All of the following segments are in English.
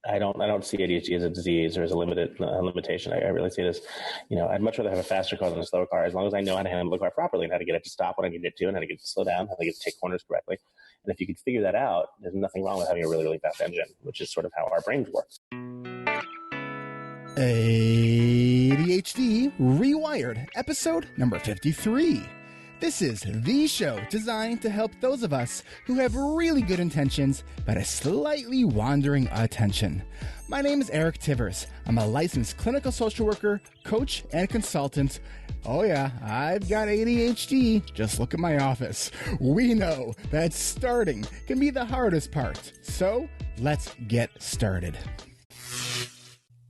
I don't see ADHD as a disease or as a limitation. I really see it as, I'd much rather have a faster car than a slower car, as long as I know how to handle the car properly and how to get it to stop when I need it to, and how to get it to slow down, how to get it to take corners correctly. And if you can figure that out, there's nothing wrong with having a really, really fast engine, which is sort of how our brains work. ADHD Rewired, episode number 53. This is the show designed to help those of us who have really good intentions but a slightly wandering attention. My name is Eric Tivers. I'm a licensed clinical social worker, coach, and consultant. Oh yeah, I've got ADHD. Just look at my office. We know that starting can be the hardest part. So let's get started.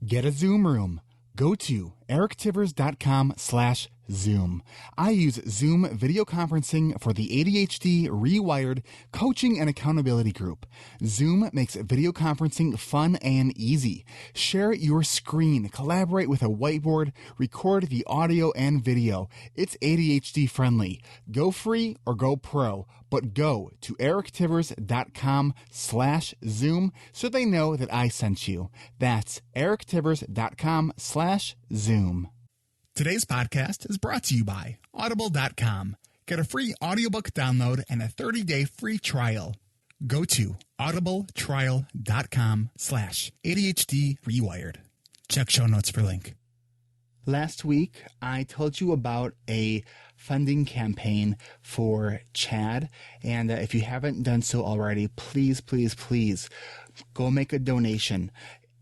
Get a Zoom room. Go to erictivers.com/Zoom. I use Zoom video conferencing for the ADHD Rewired coaching and accountability group. Zoom makes video conferencing fun and easy. Share your screen, collaborate with a whiteboard, record the audio and video. It's ADHD friendly. Go free or go pro, but go to erictivers.com/Zoom so they know that I sent you. That's erictivers.com/Zoom. Today's podcast is brought to you by Audible.com. Get a free audiobook download and a 30-day free trial. Go to audibletrial.com/ADHD Rewired. Check show notes for link. Last week, I told you about a funding campaign for CHAD. And if you haven't done so already, please, please, please go make a donation.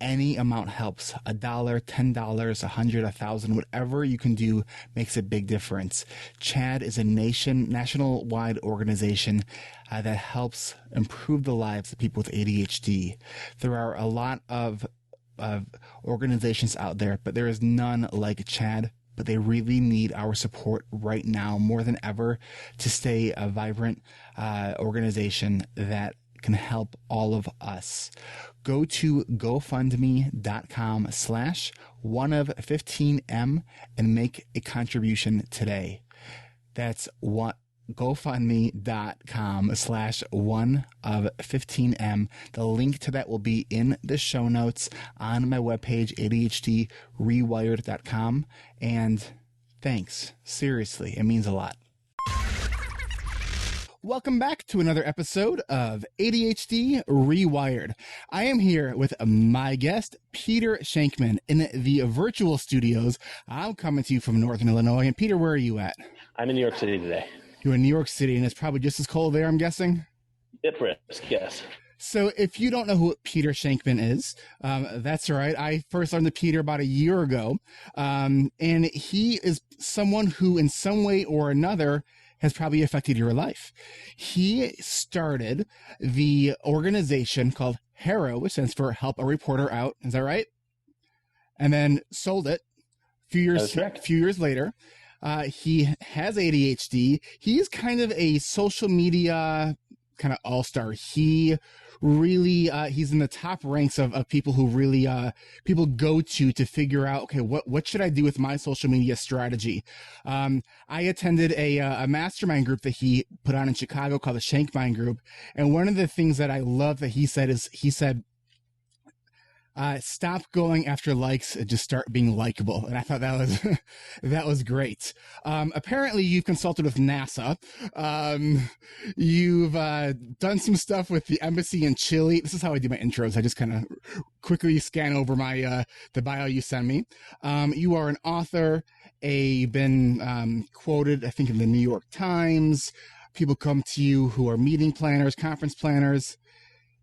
Any amount helps. $1, $10, $100, $1,000, whatever you can do makes a big difference. CHAD is a national-wide organization that helps improve the lives of people with ADHD. There are a lot of organizations out there, but there is none like CHAD. But they really need our support right now more than ever to stay a vibrant organization that can help all of us. Go to gofundme.com/1of15m and make a contribution today. That's gofundme.com/1of15m. The link to that will be in the show notes on my webpage, ADHDrewired.com. And thanks. Seriously, it means a lot. Welcome back to another episode of ADHD Rewired. I am here with my guest, Peter Shankman, in the virtual studios. I'm coming to you from Northern Illinois. And Peter, where are you at? I'm in New York City today. You're in New York City, and it's probably just as cold there, I'm guessing? Bit brisk, yes. So if you don't know who Peter Shankman is, that's all right. I first learned of Peter about a year ago. And he is someone who, in some way or another, has probably affected your life. He started the organization called HARO, which stands for Help a Reporter Out. Is that right? And then sold it a few years later. He has ADHD. He's kind of a social media kind of all-star. He really, he's in the top ranks of people who really, people go to figure out, okay, what should I do with my social media strategy? I attended a mastermind group that he put on in Chicago called the Shankmind Group. And one of the things that I love that he said, stop going after likes and just start being likable. And I thought that was great. Apparently you've consulted with NASA. You've done some stuff with the embassy in Chile. This is how I do my intros. I just kind of quickly scan over my the bio you send me. You are an author. You've been quoted, I think, in the New York Times. People come to you who are meeting planners, conference planners.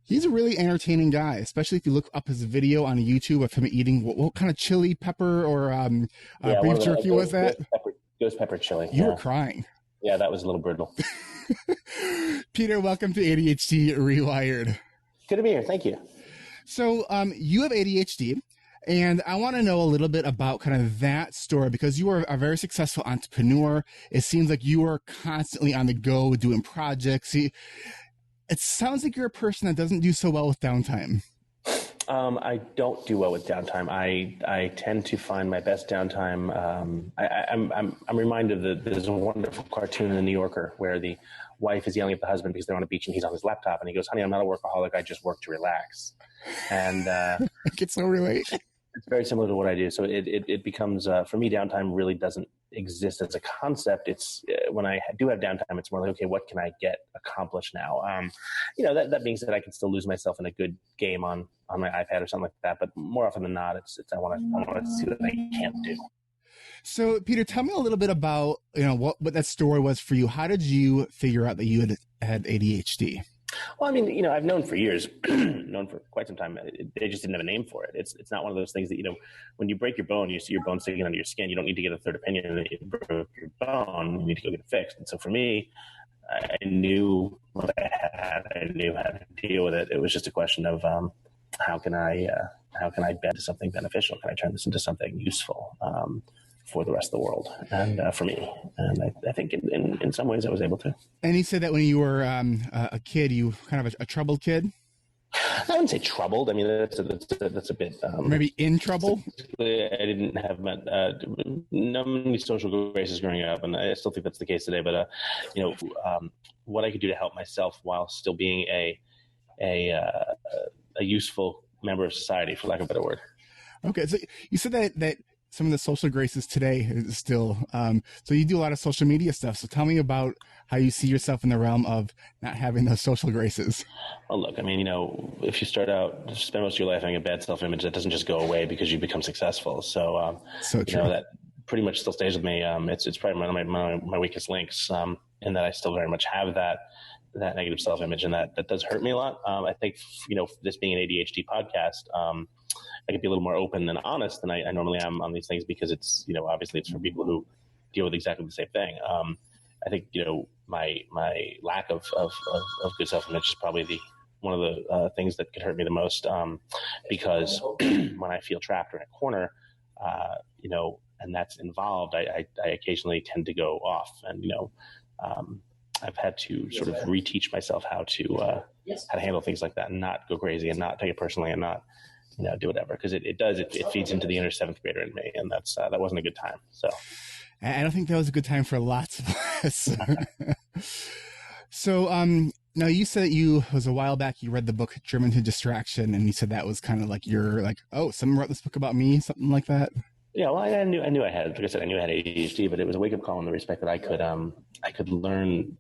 He's a really entertaining guy, especially if you look up his video on YouTube of him eating what kind of chili pepper or beef jerky was that? Ghost pepper chili. You were crying. Yeah, that was a little brutal. Peter, welcome to ADHD Rewired. Good to be here. Thank you. So you have ADHD, and I want to know a little bit about kind of that story because you are a very successful entrepreneur. It seems like you are constantly on the go doing projects. It sounds like you're a person that doesn't do so well with downtime. I don't do well with downtime. I tend to find my best downtime. I'm reminded that there's a wonderful cartoon in the New Yorker where the wife is yelling at the husband because they're on a beach and he's on his laptop, and he goes, "Honey, I'm not a workaholic. I just work to relax." And I can so relate. it's very similar to what I do. So it becomes, for me, downtime really doesn't exist as a concept. It's when I do have downtime, it's more like, okay, what can I get accomplished now? That being said, I can still lose myself in a good game on my iPad or something like that. But more often than not, it's I want to see what I can't do. So, Peter, tell me a little bit about, what that story was for you. How did you figure out that you had ADHD? Well, I mean, I've known for years, known for quite some time. They just didn't have a name for it. It's not one of those things that, when you break your bone, you see your bone sticking under your skin. You don't need to get a third opinion that you broke your bone. You need to go get it fixed. And so for me, I knew what I had. I knew how to deal with it. It was just a question of how can I bend to something beneficial? Can I turn this into something useful for the rest of the world and for me? And I think in some ways I was able to. And you said that when you were a kid, you were kind of a troubled kid? I wouldn't say troubled. I mean, that's a bit... maybe in trouble? I didn't have many social graces growing up, and I still think that's the case today. But, what I could do to help myself while still being a useful member of society, for lack of a better word. Okay, so you said that some of the social graces today is still, so you do a lot of social media stuff. So tell me about how you see yourself in the realm of not having those social graces. Well, look, I mean, if you start out, spend most of your life having a bad self-image, that doesn't just go away because you become successful. So, so true. That pretty much still stays with me. It's probably one of my weakest links, in that I still very much have that negative self-image, and that does hurt me a lot. I think, this being an ADHD podcast, I could be a little more open and honest than I normally am on these things, because it's, obviously it's for people who deal with exactly the same thing. I think, my lack of good self-image is probably one of the things that could hurt me the most, because when I feel trapped or in a corner, and that's involved, I occasionally tend to go off, and, I've had to sort of reteach myself how to handle things like that and not go crazy and not take it personally and not, do whatever, because it feeds into the inner seventh grader in me, and that wasn't a good time. So I don't think that was a good time for lots of us. So now you said that it was a while back you read the book Driven to Distraction, and you said that was kind of like someone wrote this book about me, something like that. Yeah, well, I knew I had, like I said, I knew I had ADHD, but it was a wake up call in the respect that I could learn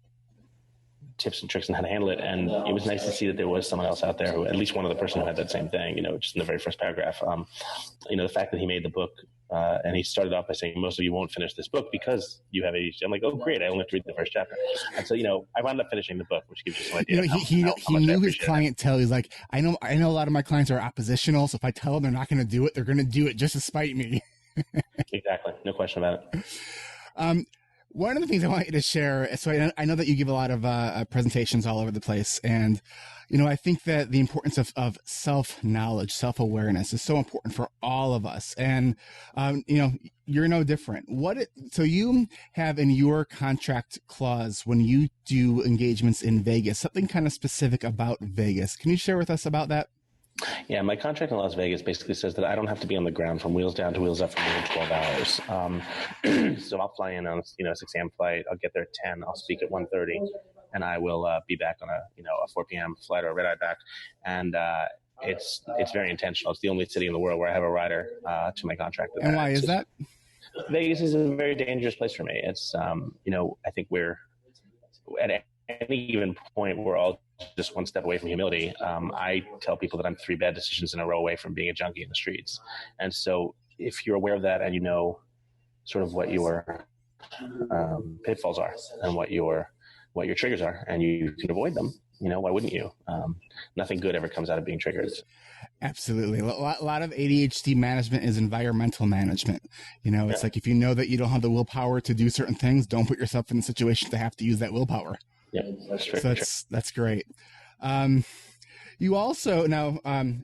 tips and tricks on how to handle it. And it was nice to see that there was someone else out there who, at least one other person who had that same thing, just in the very first paragraph. The fact that he made the book, and he started off by saying, most of you won't finish this book because you have ADHD. I'm like, oh, great. I only have to read the first chapter. And so, I wound up finishing the book, which gives you some idea. He knew his clientele. He's like, I know a lot of my clients are oppositional. So if I tell them they're not going to do it, they're going to do it just to spite me. Exactly. No question about it. One of the things I want you to share, so I know that you give a lot of presentations all over the place, and I think that the importance of self-knowledge, self-awareness is so important for all of us, and you're no different. So you have in your contract clause when you do engagements in Vegas something kind of specific about Vegas. Can you share with us about that? Yeah, my contract in Las Vegas basically says that I don't have to be on the ground from wheels down to wheels up for more than 12 hours. So I'll fly in on a 6 a.m. flight. I'll get there at 10. I'll speak at 1:30, and I will be back on a 4 p.m. flight or a red eye back. And it's very intentional. It's the only city in the world where I have a rider to my contract. And why is that? Vegas is a very dangerous place for me. It's I think we're at any given point we're all just one step away from humility. I tell people that I'm 3 bad decisions in a row away from being a junkie in the streets. And so if you're aware of that and you know sort of what your pitfalls are and what your triggers are, and you can avoid them, why wouldn't you? Nothing good ever comes out of being triggered. Absolutely. A lot of ADHD management is environmental management. It's like, if you know that you don't have the willpower to do certain things, don't put yourself in a situation to have to use that willpower. Yeah, that's true. So that's great. You also, now,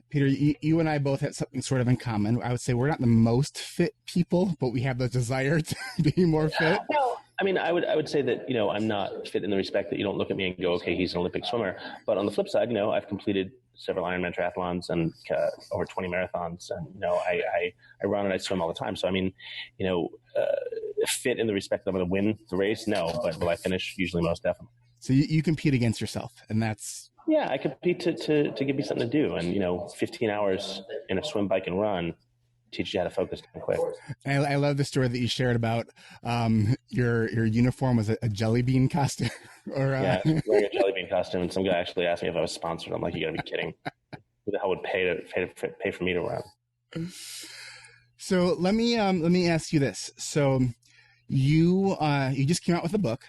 Peter, you and I both have something sort of in common. I would say we're not the most fit people, but we have the desire to be more fit. Well, I mean, I would say that, I'm not fit in the respect that you don't look at me and go, okay, he's an Olympic swimmer. But on the flip side, I've completed several Ironman triathlons and over 20 marathons. And, I run and I swim all the time. So, I mean, fit in the respect that I'm going to win the race? No, but will I finish? Usually, most definitely. So you compete against yourself, and that's... Yeah, I compete to give me something to do. And, 15 hours in a swim, bike, and run teach you how to focus quick. I love the story that you shared about your uniform was a jelly bean costume. Yeah, wearing a jelly bean costume, and some guy actually asked me if I was sponsored. I'm like, you got to be kidding! Who the hell would pay for me to run? So let me ask you this. So you just came out with a book.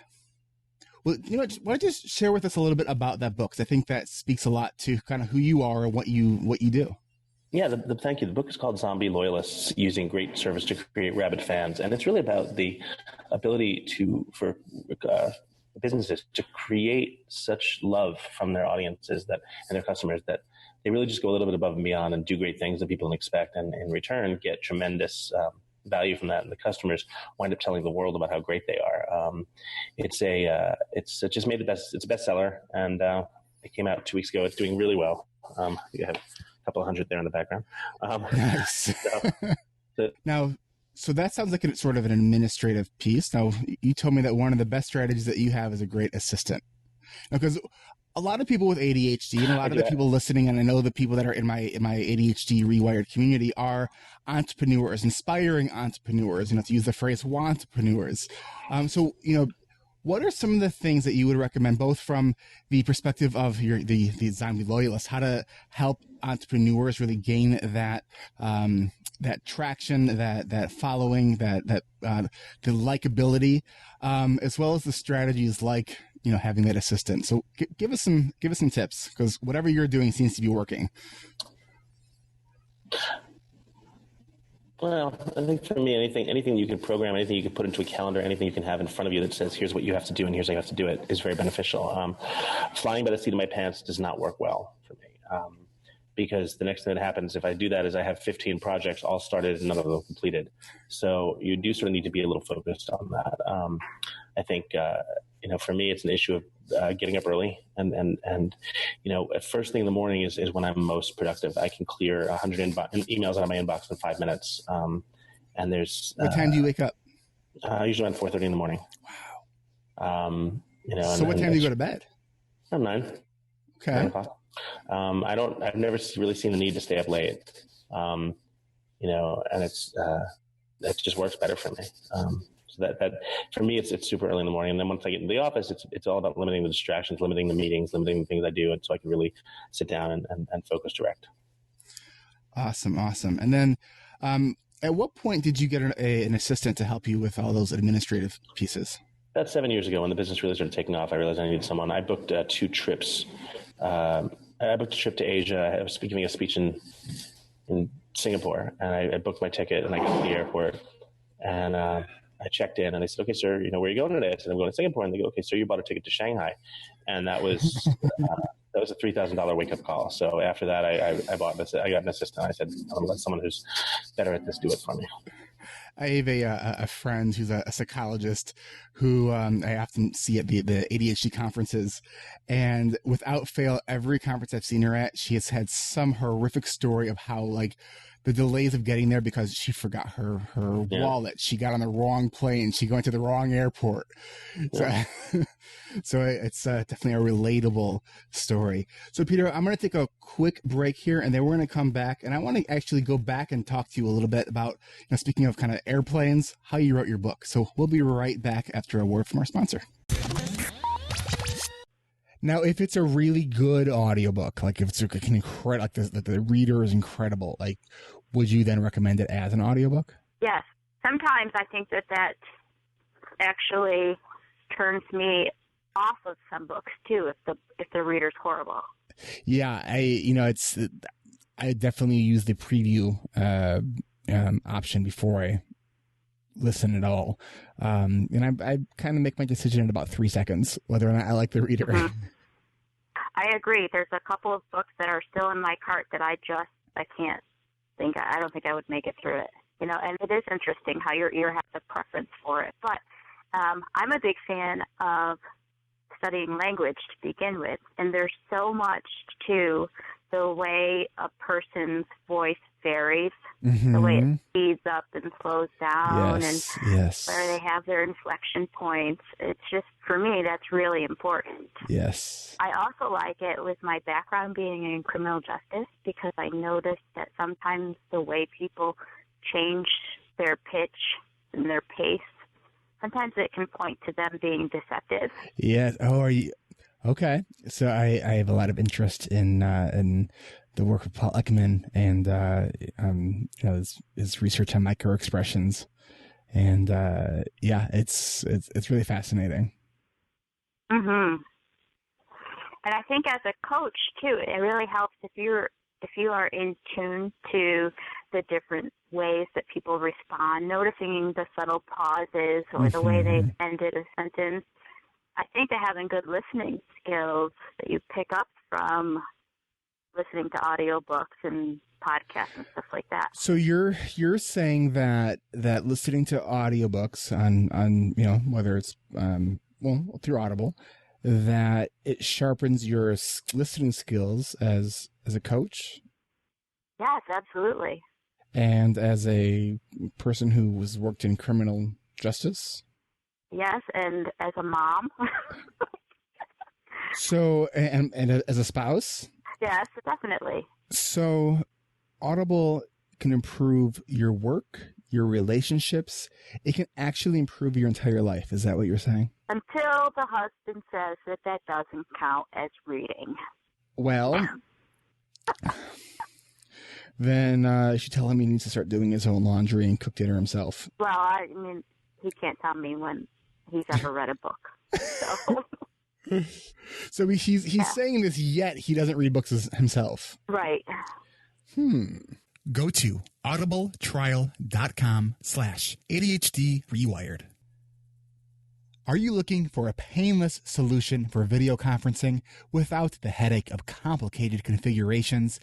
Well, why don't you just share with us a little bit about that book? 'Cause I think that speaks a lot to kind of who you are and what you do. Yeah, thank you. The book is called Zombie Loyalists, Using Great Service to Create Rabid Fans. And it's really about the ability for businesses to create such love from their audiences and their customers that they really just go a little bit above and beyond and do great things that people don't expect. And in return, get tremendous value from that. And the customers wind up telling the world about how great they are. It just made it's a bestseller. And it came out 2 weeks ago. It's doing really well. You have couple of hundred there in the background. Nice. So that sounds like a sort of an administrative piece. Now, you told me that one of the best strategies that you have is a great assistant. Now, because a lot of people with ADHD and a lot of the people listening, and I know the people that are in my ADHD Rewired community are entrepreneurs, inspiring entrepreneurs, to use the phrase wantrepreneurs. So, what are some of the things that you would recommend, both from the perspective of the Zombie Loyalists, how to help entrepreneurs really gain that traction, that following, the likability, as well as the strategies like having that assistant. So give us some tips, because whatever you're doing seems to be working. Well, I think for me, anything you can program, anything you can put into a calendar, anything you can have in front of you that says, here's what you have to do and here's how you have to do it is very beneficial. Flying by the seat of my pants does not work well for me because the next thing that happens if I do that is I have 15 projects all started and none of them completed. So you do sort of need to be a little focused on that. I think, for me, it's an issue of getting up early and at first thing in the morning is when I'm most productive. I can clear 100 emails out of my inbox in 5 minutes. And there's what time do you wake up? Usually around 4:30 in the morning. Wow. So what time do you go to bed? Around 9. Okay. 9 o'clock. I've never really seen the need to stay up late. And it just works better for me. So that for me, it's super early in the morning. And then once I get into the office, it's all about limiting the distractions, limiting the meetings, limiting the things I do. And so I can really sit down and focus direct. Awesome. And then, at what point did you get an assistant to help you with all those administrative pieces? About 7 years ago, when the business really started taking off, I realized I needed someone. I booked 2 trips. I booked a trip to Asia. I was giving a speech in Singapore, and I booked my ticket, and I got to the airport, and I checked in, and they said, "Okay, sir, where are you going today?" I said, "I'm going to Singapore." And they go, "Okay, sir, you bought a ticket to Shanghai," and that was a $3,000 wake up call. So after that, I got an assistant. I said, "I'm going to let someone who's better at this do it for me." I have a friend who's a psychologist who I often see at the ADHD conferences, and without fail, every conference I've seen her at, she has had some horrific story of how the delays of getting there because she forgot her wallet. She got on the wrong plane. She went to the wrong airport. Yeah. So it's definitely a relatable story. So Peter, I'm going to take a quick break here, and then we're going to come back. And I want to actually go back and talk to you a little bit about, speaking of kind of airplanes, how you wrote your book. So we'll be right back after a word from our sponsor. Now, if it's a really good audiobook, like if it's an incredible, like the reader is incredible, would you then recommend it as an audiobook? Yes. Sometimes I think that actually turns me off of some books too, if the reader's horrible. Yeah, I definitely use the preview option before I listen at all, and I kind of make my decision in about 3 seconds whether or not I like the reader. Mm-hmm. I agree. There's a couple of books that are still in my cart that I can't think. I don't think I would make it through it. And it is interesting how your ear has a preference for it. But I'm a big fan of studying language to begin with, and there's so much to the way a person's voice varies, the way it speeds up and slows down, and where they have their inflection points. It's just, for me, that's really important. Yes. I also like it with my background being in criminal justice, because I noticed that sometimes the way people change their pitch and their pace, sometimes it can point to them being deceptive. Yes. Oh, are you? Okay. So I have a lot of interest in the work of Paul Ekman and, his research on microexpressions. And, it's really fascinating. Mm-hmm. And I think as a coach too, it really helps if you are in tune to the different ways that people respond, noticing the subtle pauses or the way they've ended a sentence. I think that having good listening skills that you pick up from listening to audiobooks and podcasts and stuff like that. So you're saying that listening to audiobooks on whether it's through Audible, that it sharpens your listening skills as a coach? Yes, absolutely. And as a person who has worked in criminal justice? Yes, and as a mom. So, and as a spouse? Yes, definitely. So, Audible can improve your work, your relationships. It can actually improve your entire life. Is that what you're saying? Until the husband says that doesn't count as reading. Well, then you should tell him he needs to start doing his own laundry and cook dinner himself. Well, I mean, he can't tell me when he's ever read a book. So he's saying this, yet he doesn't read books himself. Right. Go to audibletrial.com/ADHD Rewired. Are you looking for a painless solution for video conferencing without the headache of complicated configurations?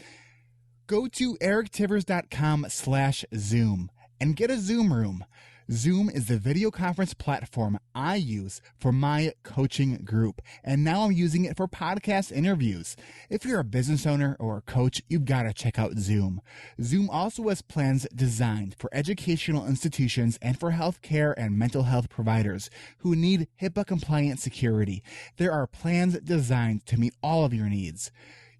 Go to erictivers.com/Zoom and get a Zoom room. Zoom is the video conference platform I use for my coaching group, and now I'm using it for podcast interviews. If you're a business owner or a coach, you've got to check out Zoom. Zoom also has plans designed for educational institutions and for healthcare and mental health providers who need HIPAA-compliant security. There are plans designed to meet all of your needs.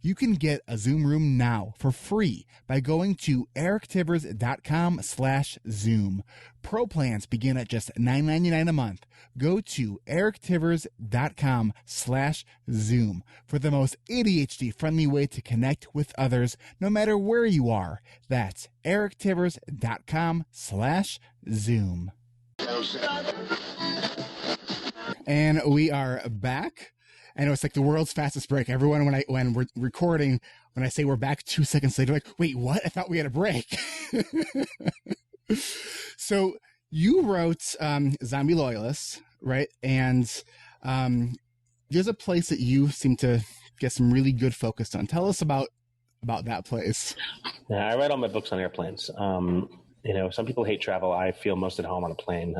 You can get a Zoom room now for free by going to erictivers.com/Zoom. Pro plans begin at just $9.99 a month. Go to erictivers.com/Zoom for the most ADHD-friendly way to connect with others, no matter where you are. That's erictivers.com/Zoom. And we are back. I know it's like the world's fastest break. Everyone, when we're recording, when I say we're back 2 seconds later, like, wait, what? I thought we had a break. So you wrote Zombie Loyalists, right? And there's a place that you seem to get some really good focus on. Tell us about that place. Yeah, I write all my books on airplanes. Some people hate travel. I feel most at home on a plane.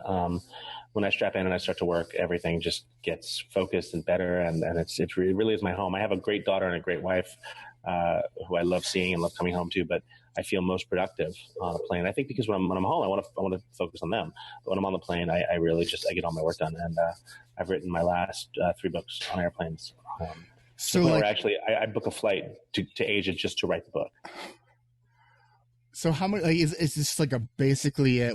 When I strap in and I start to work, everything just gets focused and better, and it really is my home. I have a great daughter and a great wife who I love seeing and love coming home to, but I feel most productive on a plane. I think because when I'm home, I want to focus on them. But when I'm on the plane, I really I get all my work done, and I've written my last 3 books on airplanes. I book a flight to Asia just to write the book. So how much is this like basically a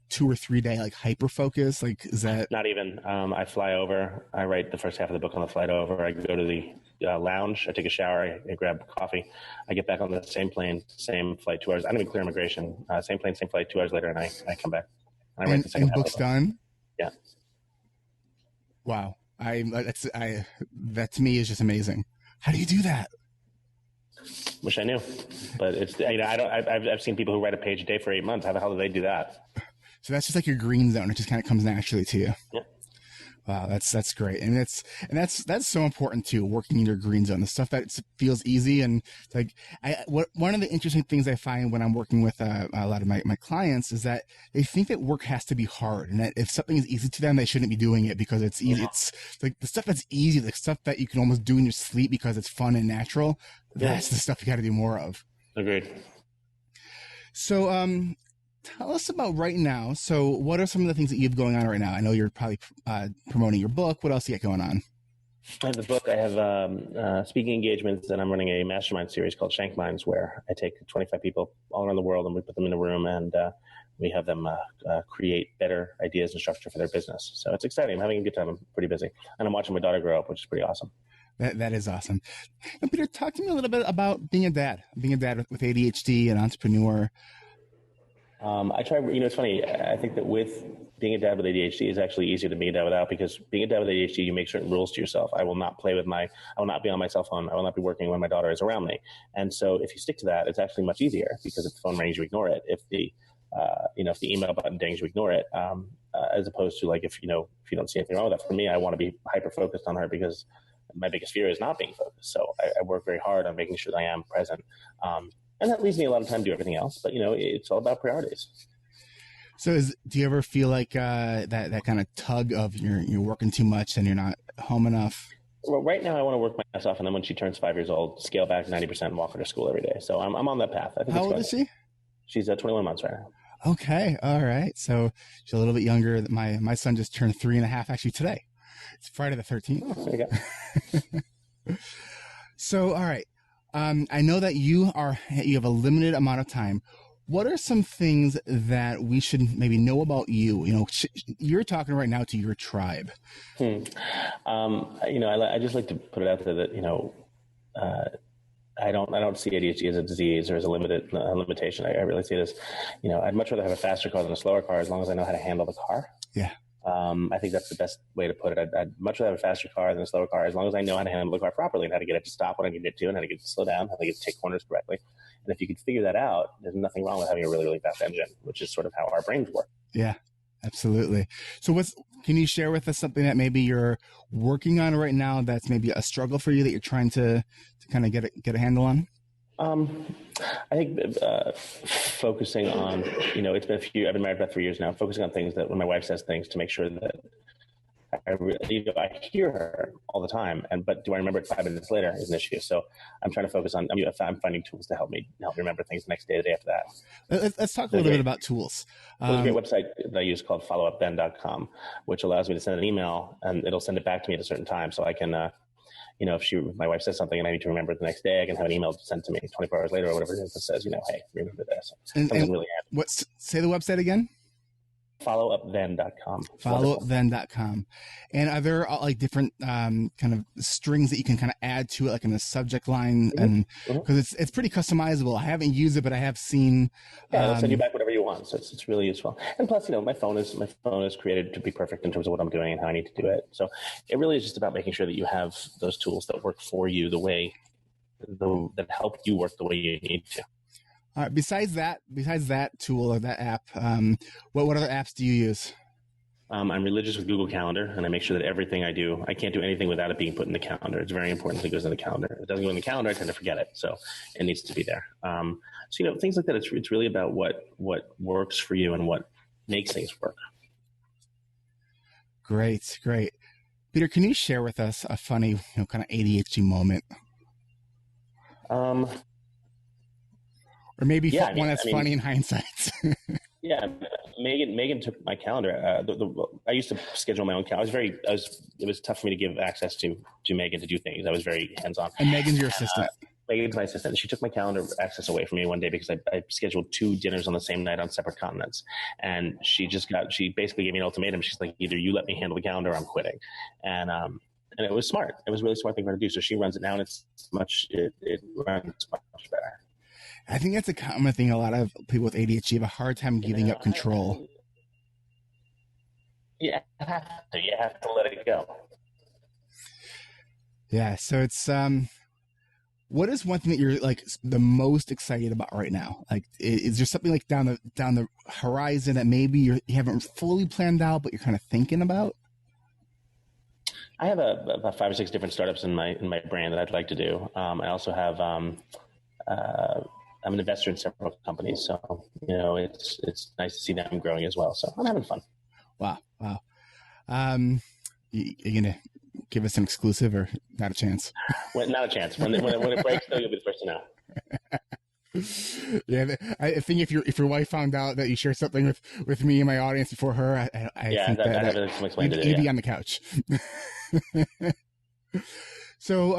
2 or 3 day hyper focus? Is that not even? I fly over. I write the first half of the book on the flight over. I go to the lounge. I take a shower. I grab coffee. I get back on the same plane, same flight, 2 hours. I don't even clear immigration. Same plane, same flight. 2 hours later, and I come back. And I write the second half. Book's done. Yeah. Wow. That to me is just amazing. How do you do that? Wish I knew, but it's I've seen people who write a page a day for 8 months. How the hell do they do that? So that's just like your green zone. It just kind of comes naturally to you. Yeah. Wow, that's great, and that's so important too. Working in your green zone, the stuff that feels easy, and like one of the interesting things I find when I'm working with a lot of my clients is that they think that work has to be hard, and that if something is easy to them, they shouldn't be doing it because it's easy. It's like the stuff that's easy, the stuff that you can almost do in your sleep because it's fun and natural. That's the stuff you got to do more of. Agreed. So, tell us about right now. So what are some of the things that you have going on right now? I know you're probably promoting your book. What else do you got going on? I have the book. I have speaking engagements, and I'm running a mastermind series called Shank Minds, where I take 25 people all around the world and we put them in a room and we have them create better ideas and structure for their business. So it's exciting. I'm having a good time. I'm pretty busy. And I'm watching my daughter grow up, which is pretty awesome. That is awesome. Now, Peter, talk to me a little bit about being a dad with ADHD, an entrepreneur. I try, it's funny. I think that with being a dad with ADHD is actually easier than being a dad without, because being a dad with ADHD, you make certain rules to yourself. I will not be on my cell phone. I will not be working when my daughter is around me. And so if you stick to that, it's actually much easier, because if the phone rings, you ignore it. If the email button dings, you ignore it. As opposed to like, if you don't see anything wrong with that. For me, I want to be hyper focused on her, because my biggest fear is not being focused. So I work very hard on making sure that I am present. And that leaves me a lot of time to do everything else. But, it's all about priorities. So do you ever feel like that kind of tug of you're working too much and you're not home enough? Well, right now I want to work my ass off, and then when she turns 5 years old, scale back 90% and walk her to school every day. So I'm on that path. I think. How old is she? She's 21 months right now. Okay. All right. So she's a little bit younger. My son just turned 3.5 actually today. It's Friday the 13th. Oh, there you go. So, all right. I know that you have a limited amount of time. What are some things that we should maybe know about you? You're talking right now to your tribe. I just like to put it out there that, I don't see ADHD as a disease or as a limitation. I really see it as, I'd much rather have a faster car than a slower car, as long as I know how to handle the car. Yeah. I think that's the best way to put it. I'd much rather have a faster car than a slower car, as long as I know how to handle the car properly and how to get it to stop when I need it to, and how to get it to slow down, how to get it to take corners correctly. And if you can figure that out, there's nothing wrong with having a really, really fast engine, which is sort of how our brains work. Yeah, absolutely. So can you share with us something that maybe you're working on right now that's maybe a struggle for you that you're trying to kind of get a handle on? I think focusing on, I've been married about 3 years now, focusing on things that when my wife says things, to make sure that I hear her all the time, but do I remember it 5 minutes later is an issue. So I'm trying to focus on, I'm finding tools to help me remember things the next day, the day after that. Let's talk a little bit about tools. There's a great website that I use called followupthen.com, which allows me to send an email and it'll send it back to me at a certain time. So I can, if my wife says something and I need to remember it the next day, I can have an email sent to me 24 hours later or whatever it is that says, hey, remember this. And really say the website again? Followupthen.com. Followupthen.com. And are there like different kind of strings that you can kind of add to it, like in the subject line? And because it's pretty customizable. I haven't used it, but I have seen. Yeah, it'll send you back whatever you want. So it's really useful. And plus, my phone is created to be perfect in terms of what I'm doing and how I need to do it. So it really is just about making sure that you have those tools that work for you that help you work the way you need to. All right. Besides that tool or that app, what other apps do you use? I'm religious with Google Calendar, and I make sure that everything I do, I can't do anything without it being put in the calendar. It's very important that it goes in the calendar. If it doesn't go in the calendar, I tend to forget it. So it needs to be there. So, things like that, it's really about what works for you and what makes things work. Great. Peter, can you share with us a funny, kind of ADHD moment? Or maybe one that's funny in hindsight. Yeah, Megan took my calendar. I used to schedule my own calendar. It was tough for me to give access to Megan to do things. I was very hands-on. And Megan's your assistant. Megan's my assistant. She took my calendar access away from me one day because I scheduled 2 dinners on the same night on separate continents. And she basically gave me an ultimatum. She's like, either you let me handle the calendar or I'm quitting. And it was smart. It was a really smart thing for her to do. So she runs it now, and it runs much better. I think that's a common thing. A lot of people with ADHD have a hard time giving up control. You have to let it go. Yeah. So it's what is one thing that you're like the most excited about right now? Like, is there something like down the horizon that maybe you haven't fully planned out, but you're kind of thinking about? I have about 5 or 6 different startups in my brand that I'd like to do. I also have I'm an investor in several companies, so it's nice to see them growing as well. So I'm having fun. Wow. You gonna give us an exclusive or not a chance? Not a chance. When it breaks, though, you'll be the first to know. Yeah, I think if your wife found out that you share something with me and my audience before her, I think I'd have some explained to do. You'd be on the couch. So,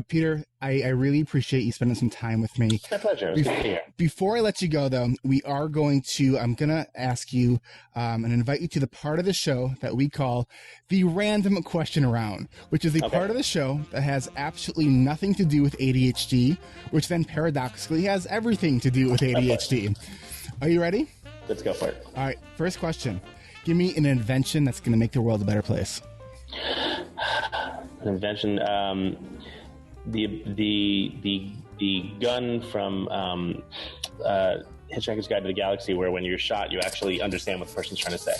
Peter, I really appreciate you spending some time with me. It's my pleasure. It was good to be here. Before I let you go, though, I'm going to ask you and invite you to the part of the show that we call the random question round, which is the part of the show that has absolutely nothing to do with ADHD, which then paradoxically has everything to do with ADHD. Are you ready? Let's go for it. All right. First question. Give me an invention that's going to make the world a better place. An invention, the gun from Hitchhiker's Guide to the Galaxy, where when you're shot, you actually understand what the person's trying to say.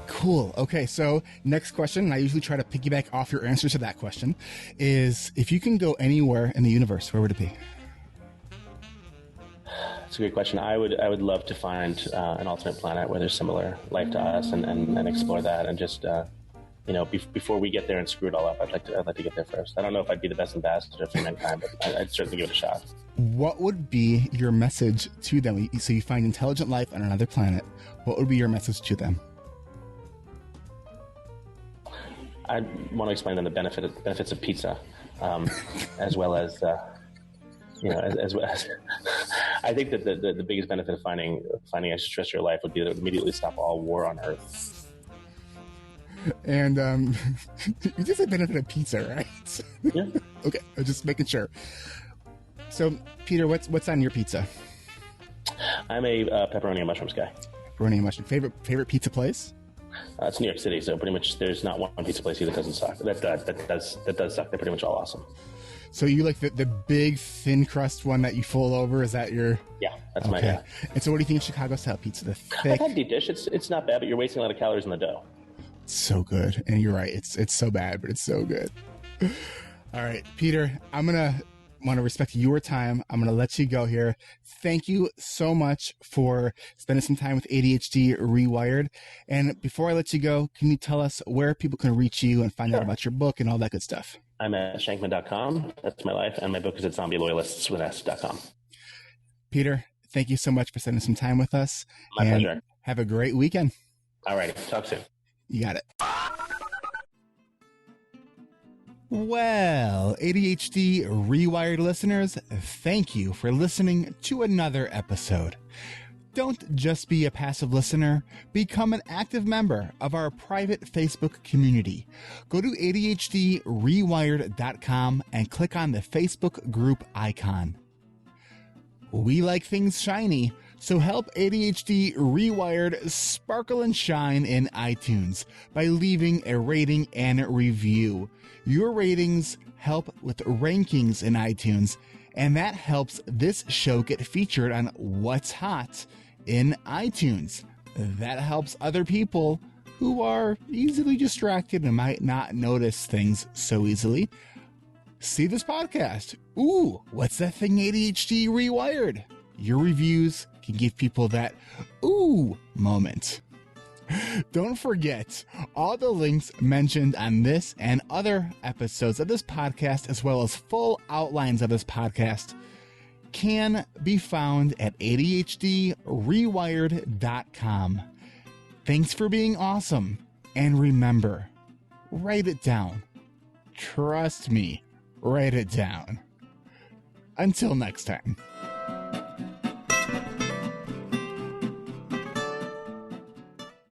Cool. Okay, so next question, and I usually try to piggyback off your answer to that question, is if you can go anywhere in the universe, where would it be? That's a great question. I would love to find an alternate planet where there's similar life to us and explore that and just before we get there and screw it all up, I'd like to get there first. I don't know if I'd be the best ambassador for mankind, but I'd certainly give it a shot. What would be your message to them? So you find intelligent life on another planet. What would be your message to them? I want to explain to them the benefits of pizza, as well as as well as I think that the biggest benefit of finding extra stress in your life would be to immediately stop all war on Earth. And you just said benefit of pizza, right? Yeah. Okay, I'm just making sure. So, Peter, what's on your pizza? I'm a pepperoni and mushrooms guy. Pepperoni and mushroom. Favorite pizza place? It's New York City, so pretty much there's not one pizza place here that doesn't suck. That does suck. They're pretty much all awesome. So you like the big thin crust one that you fold over? Is that your? Yeah, that's my guy. And so what do you think of Chicago style pizza? The thick. I've had deep dish. It's not bad, but you're wasting a lot of calories in the dough. So good. And you're right. It's so bad, but it's so good. All right, Peter, I'm going to want to respect your time. I'm going to let you go here. Thank you so much for spending some time with ADHD Rewired. And before I let you go, can you tell us where people can reach you and find out about your book and all that good stuff? I'm at shankman.com. That's my life. And my book is at zombieloyalists.com. Peter, thank you so much for spending some time with us. My pleasure. Have a great weekend. All righty. Talk soon. You got it. Well, ADHD Rewired listeners, thank you for listening to another episode. Don't just be a passive listener. Become an active member of our private Facebook community. Go to ADHDrewired.com and click on the Facebook group icon. We like things shiny, so help ADHD Rewired sparkle and shine in iTunes by leaving a rating and review. Your ratings help with rankings in iTunes, and that helps this show get featured on What's Hot in iTunes. That helps other people who are easily distracted and might not notice things so easily see this podcast. Ooh, what's that thing ADHD Rewired? Your reviews can give people that ooh moment. Don't forget, all the links mentioned on this and other episodes of this podcast, as well as full outlines of this podcast, can be found at ADHDrewired.com. Thanks for being awesome. And remember, write it down. Trust me, write it down. Until next time.